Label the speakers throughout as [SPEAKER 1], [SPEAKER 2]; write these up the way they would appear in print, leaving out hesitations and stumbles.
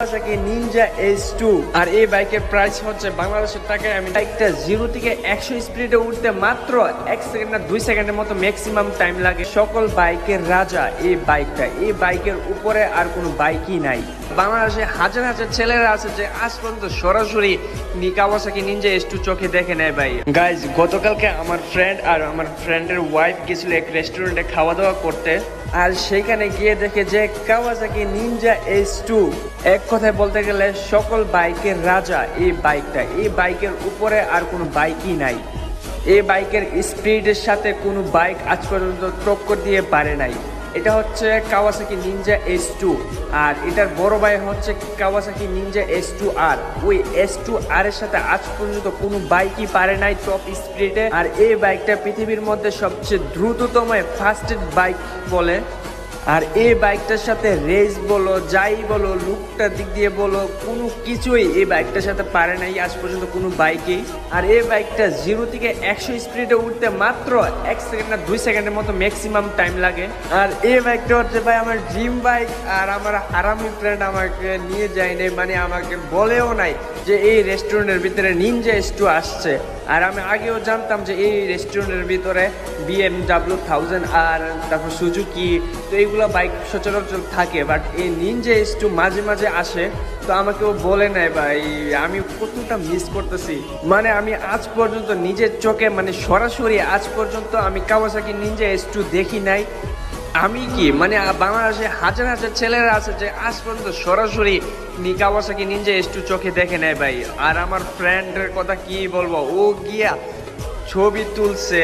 [SPEAKER 1] Kawasaki Ninja S2 আর এই বাইকের price হচ্ছে বাংলাদেশের টাকায় আমি বাইকটা 0 থেকে 100 স্পিডে উঠতে মাত্র 1 সেকেন্ড না 2 সেকেন্ডের মতো ম্যাক্সিমাম টাইম লাগে। সকল বাইকের রাজা এই বাইকটা, এই বাইকের উপরে আর কোনো বাইকই নাই। বাংলাদেশে হাজার হাজার ছেলেরা আছে যে আজ পর্যন্ত সরাসরি Kawasaki Ninja S2 চোখে দেখে নেয় ভাই। গাইজ, গতকালকে আমার ফ্রেন্ড আর আমার ফ্রেন্ডের ওয়াইফ গেছিল এক রেস্টুরেন্টে খাওয়া দাওয়া করতে, আর সেখানে গিয়ে দেখে যে Kawasaki Ninja S2 এক কথায় বলতে গেলে সকল বাইকের রাজা এই বাইকটা। এই বাইকের উপরে আর কোনো বাইকই নাই। এই বাইকের স্পিডের সাথে কোনো বাইক আজ পর্যন্ত টক্কর দিয়ে পারে নাই। এটা হচ্ছে Kawasaki Ninja S2 আর এটার বড় ভাই হচ্ছে Kawasaki Ninja S2R। ওই S2R এর সাথে আজ পর্যন্ত কোনো বাইকই পারে নাই টপ স্পিডে। আর এই বাইকটা পৃথিবীর মধ্যে সবচেয়ে দ্রুততম ফাস্টেস্ট বাইক বলে। আর এই বাইকটার সাথে রেস বলো, যাই বলো, লুকটার দিক দিয়ে বলো, কোনো কিছুই এই বাইকটার সাথে পারে নাই আজ পর্যন্ত কোনো বাইকেই। আর এই বাইকটা 0 থেকে 100 স্পিডে উঠতে মাত্র 1 সেকেন্ড না 2 সেকেন্ডের মতো ম্যাক্সিমাম টাইম লাগে। আর এই বাইকটা হচ্ছে ভাই আমার ড্রিম বাইক। আর আমার হারামি ফ্রেন্ড আমাকে নিয়ে যায় নাই, মানে আমাকে বলেও নাই যে এই রেস্টুরেন্টের ভিতরে Ninja S2 আসছে। আর আমি আগেও জানতাম যে এই রেস্টুরেন্টের ভিতরে BMW 1000 আর তারপর সুজুকি, তো এইগুলো বাইক সচরাচর থাকে, বাট এই Ninja S2 মাঝে মাঝে আসে। তো আমাকেও বলে নেয় ভাই, আমি কতটা মিস করতেছি। মানে আমি আজ পর্যন্ত নিজের চোখে, মানে সরাসরি আজ পর্যন্ত আমি Kawasaki Ninja S2 দেখি নাই। আমি কি মানে বাংলাদেশে হাজার হাজার ছেলেরা আছে যে আজ পর্যন্ত সরাসরি Kawasaki Ninja S2 চোখে দেখে নেয় ভাই। আর আমার ফ্রেন্ডের কথা কি বলবো, ও গিয়া ছবি তুলছে,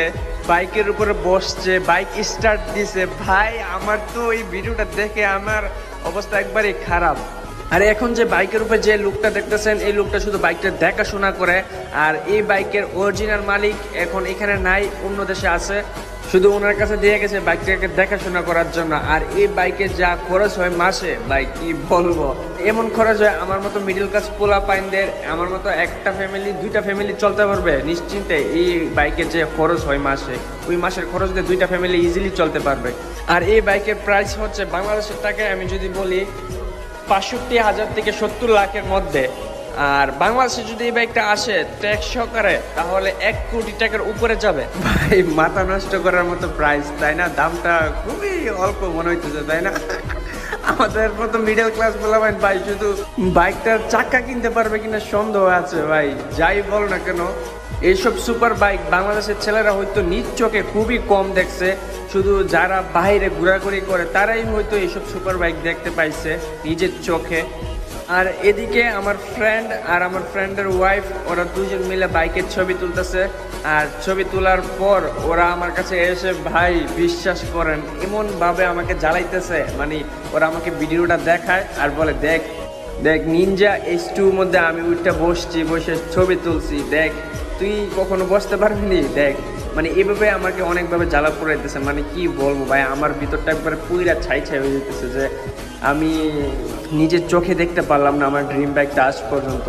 [SPEAKER 1] বাইকের উপরে বসছে, বাইক স্টার্ট দিছে ভাই। আমার তো এই ভিডিওটা দেখে আমার অবস্থা একবারে খারাপ। আর এখন যে বাইকের উপরে যে লুকটা দেখতেছেন, এই লুকটা শুধু বাইকটা দেখাশোনা করে। আর এই বাইকের অরিজিনাল মালিক এখন এখানে নাই, অন্য দেশে আছে, শুধু ওনার কাছে দিয়ে গেছে বাইকটাকে দেখাশোনা করার জন্য। আর এই বাইকে যা খরচ হয় মাসে ভাই কি বলবো, এমন খরচ হয় আমার মতো মিডিল ক্লাস পোলা পাইনদের, আমার মতো একটা ফ্যামিলি, দুইটা ফ্যামিলি চলতে পারবে নিশ্চিন্তে। এই বাইকের যে খরচ হয় মাসে, ওই মাসের খরচ দিয়ে দুইটা ফ্যামিলি ইজিলি চলতে পারবে। আর এই বাইকের প্রাইস হচ্ছে বাংলাদেশের টাকায় আমি যদি বলি 65,000 থেকে 70 লাখের মধ্যে। আর বাংলাদেশে যদি এই বাইকটা আসে ট্যাক্স সহকারে, তাহলে 1 কোটি টাকার উপরে যাবে ভাই। মাথা নষ্ট করার মতো প্রাইস, তাই না? দামটা খুবই অল্প মনে হইতেছে, তাই না? আমাদের মতো মিডল ক্লাস বলা ভাই শুধু বাইকটার চাকা কিনতে পারবে কিনা সন্দেহ আছে ভাই। যাই বল না কেন, এইসব সুপার বাইক বাংলাদেশের ছেলেরা হয়তো নিজ চোখে খুবই কম দেখছে। শুধু যারা বাইরে ঘোরাঘুরি করে তারাই হয়তো এইসব সুপার বাইক দেখতে পাইছে নিজের চোখে। আর এদিকে আমার ফ্রেন্ড আর আমার ফ্রেন্ডের ওয়াইফ, ওরা দুজন মিলে বাইকের ছবি তুলতেছে। আর ছবি তোলার পর ওরা আমার কাছে এসে ভাই বিশ্বাস করেন এমনভাবে আমাকে জ্বালাইতেছে, মানে ওরা আমাকে ভিডিওটা দেখায় আর বলে দেখ দেখ Ninja S2 মধ্যে আমি ওইটা বসছি, বসে ছবি তুলছি, দেখ তুই কখনো বসতে পারবি নি, দেখ। মানে এইভাবে আমাকে অনেকভাবে জ্বালা পড়াইতেছে। মানে কি বলবো ভাই, আমার ভিতরটা একবারে পুইরা ছাই ছাই হয়ে যেতেছে যে আমি নিজের চোখে দেখতে পারলাম না আমার ড্রিম বাইকটা আজ পর্যন্ত।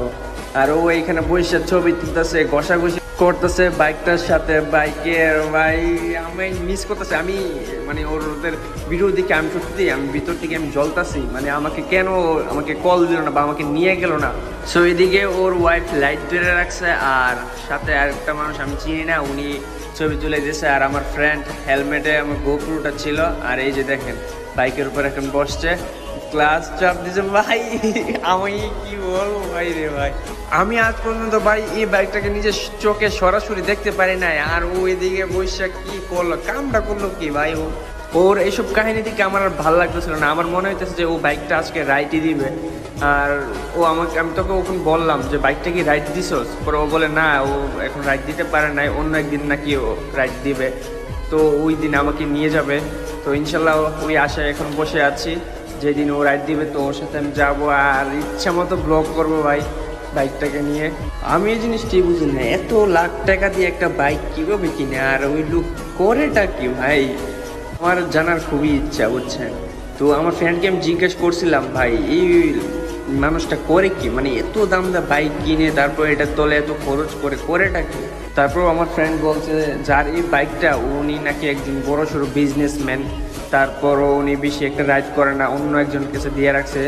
[SPEAKER 1] আর ও এইখানে বসে ছবি তুলতেছে, ঘষাঘষি করতেছে বাইকটার সাথে। বাইকের ভাই আমি মিস করতেছে। আমি মানে ওদের ভিডিও দিকে আমি সত্যি আমি ভিতর থেকে আমি জ্বলতাছি। মানে আমাকে কেন আমাকে কল দিল না বা আমাকে নিয়ে গেল না। সো এদিকে ওর ওয়াইফ লাইট ধরে রাখছে, আর সাথে আরেকটা মানুষ আমি চিনি না, উনি ছবি তুলে দিয়েছে। আর আমার ফ্রেন্ড হেলমেটে আমার গোপ্রোটা ছিল। আর এই যে দেখেন বাইকের উপর এখন বসছে, ক্লাস চাপ দিছে ভাই। আমি কি বলবো ভাই রে ভাই, আমি আজ পর্যন্ত ভাই এই বাইকটাকে নিজের চোখে সরাসরি দেখতে পারি নাই। আর ও এদিকে বৈশাখ কি করলো, কামটা করলো কি ভাই, ওর এইসব কাহিনী থেকে আমার আর ভালো লাগতেছিল না। আমার মনে হইতেছে যে ও বাইকটা আজকে রাইটই দিবে। আর ও আমাকে, আমি তোকে ওখানে বললাম যে বাইকটা কি রাইট দিছোস, পরে ও বলে না ও এখন রাইট দিতে পারে নাই, অন্য একদিন নাকি ও রাইট দিবে। তো ওই দিন আমাকে নিয়ে যাবে। তো ইনশাল্লাহ ওই আশায় এখন বসে আছি, যেদিন ও রাইড দিবে তো ওর সাথে আমি যাবো আর ইচ্ছা মতো ব্লগ করবো ভাই বাইকটাকে নিয়ে। আমি এই জিনিসটি বুঝি না, এত লাখ টাকা দিয়ে একটা বাইক কীভাবে কিনে, আর ওই লুক করেটা কি ভাই, আমার জানার খুবই ইচ্ছা বুঝছেন। তো আমার ফ্রেন্ডকে আমি জিজ্ঞেস করছিলাম ভাই এই মানুষটা করে কি, মানে এত দাম দা বাইক কিনে তারপর এটা তোলে এত খরচ করেটা কি। তারপর আমার ফ্রেন্ড বলছে যার এই বাইকটা উনি নাকি একজন বড় সড়ো বিজনেসম্যান। তারপরও উনি বেশি একটা রাইড করে না, অন্য একজন কাছে দিয়ে রাখছে,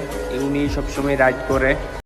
[SPEAKER 1] উনি সবসময় রাইড করে।